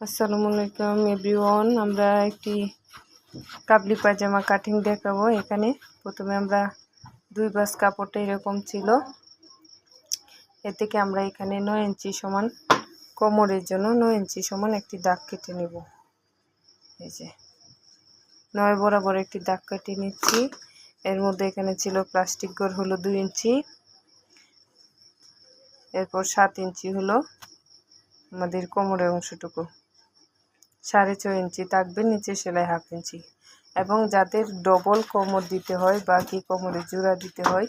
আসসালামু আলাইকুম এভরিওয়ান, আমরা একটি কাবলি পায়জামা কাটিং দেখাবো। এখানে প্রথমে আমরা 2 গজ কাপড়টা এরকম ছিল, এর থেকে আমরা এখানে 9 ইঞ্চি সমান কোমরের জন্য 9 ইঞ্চি সমান একটি দাগ কেটে নেব। এই যে 9 বরাবর একটি দাগ কেটে নিচ্ছি। এর মধ্যে এখানে ছিল প্লাস্টিক গড় হলো 2 ইঞ্চি, এরপর 7 ইঞ্চি হলো আমাদের কোমরের অংশটুকু, 4.5 ইঞ্চি থাকবে, নিচে সেলাই 1/2 ইঞ্চি। এবং যাদের ডবল কোমর দিতে হয় বা কি কোমরে জোড়া দিতে হয়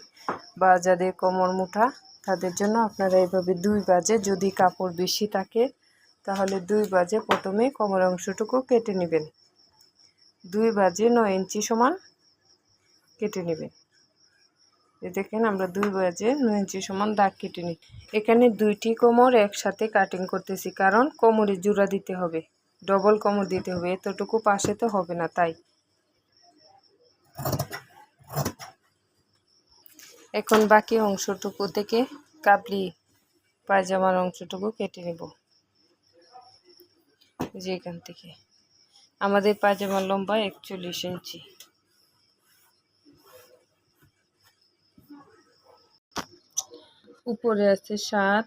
বা যাদের কোমর মোটা, তাদের জন্য আপনারা এইভাবে 2 ভাঁজে, যদি কাপড় বেশি থাকে তাহলে 2 ভাঁজে প্রথমে কোমরের অংশটুকু কেটে নেবেন। 2 ভাঁজে 9 ইঞ্চি সমান কেটে নেবেন। দেখেন আমরা 2 ভাঁজে 9 ইঞ্চি সমান দাগ কেটে নিই। এখানে 2টি কোমর একসাথে কাটিং করতেছি, কারণ কোমরে জোড়া দিতে হবে, ডবল কোমর দিতে হবে, এতটুকু পাশে তো হবে না। তাই এখন বাকি অংশটুকু থেকে কাবলি পায়জামার অংশটুকু কেটে নেব। যে এখান থেকে আমাদের পায়জামার লম্বা 41 ইঞ্চি। উপরে আছে 7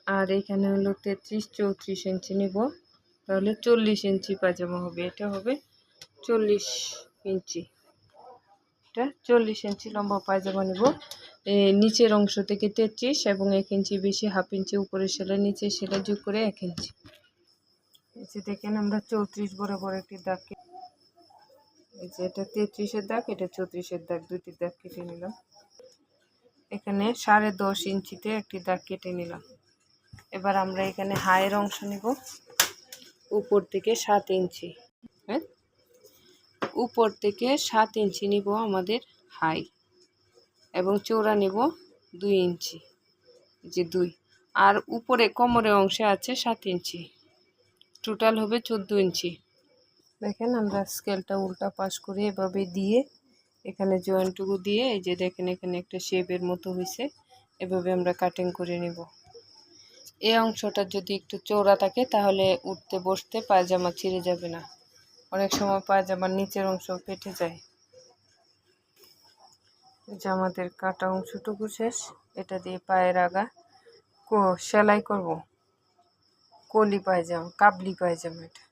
আর এখানে হলো 33-34 ইঞ্চি নিব, তাহলে 40 ইঞ্চি পায়জামা হবে। এটা হবে 40 ইঞ্চি, এটা 40 ইঞ্চি লম্বা পায়জামা নিব। নিচের অংশ থেকে 33 এবং 1 ইঞ্চি বেশি 1/2 ইঞ্চি উপরে সেলাই, নিচে সেলাই যোগ করে 1 ইঞ্চি। এই যে দেখেন আমরা 34 বরাবর একটি দাগ, এই যে এটা 33-এর দাগ, এটা 34-এর দাগ, দুটি দাগ কেটে নিলাম। এখানে 10.5 ইঞ্চিতে একটি দাগ কেটে নিলাম। এবার আমরা এখানে হাইয়ের অংশ নিব, উপর থেকে 7 ইঞ্চি, হ্যাঁ উপর থেকে 7 ইঞ্চি নিব আমাদের হাই, এবং চওড়া নিব 2 ইঞ্চি, যে 2, আর উপরে কোমরের অংশে আছে 7 ইঞ্চি, টোটাল হবে 14 ইঞ্চি। দেখেন আমরা স্কেলটা উল্টা পাশ করে এভাবে দিয়ে এখানে জয়েন্টটুকু দিয়ে, এই যে দেখেন এখানে একটা শেপের মতো হয়েছে, এভাবে আমরা কাটিং করে নেব। এই অংশটা যদি একটু চওড়া থাকে তাহলে উঠতে বসতে পায়জামা ছিঁড়ে যাবে না। অনেক সময় পায়জামার নিচের অংশ কেটে যায়। যে আমাদের কাটা অংশটুকু শেষ, এটা দিয়ে পায়ের আগা সেলাই করব। কলি পায়জামা, কাবলি পায়জামা এটা।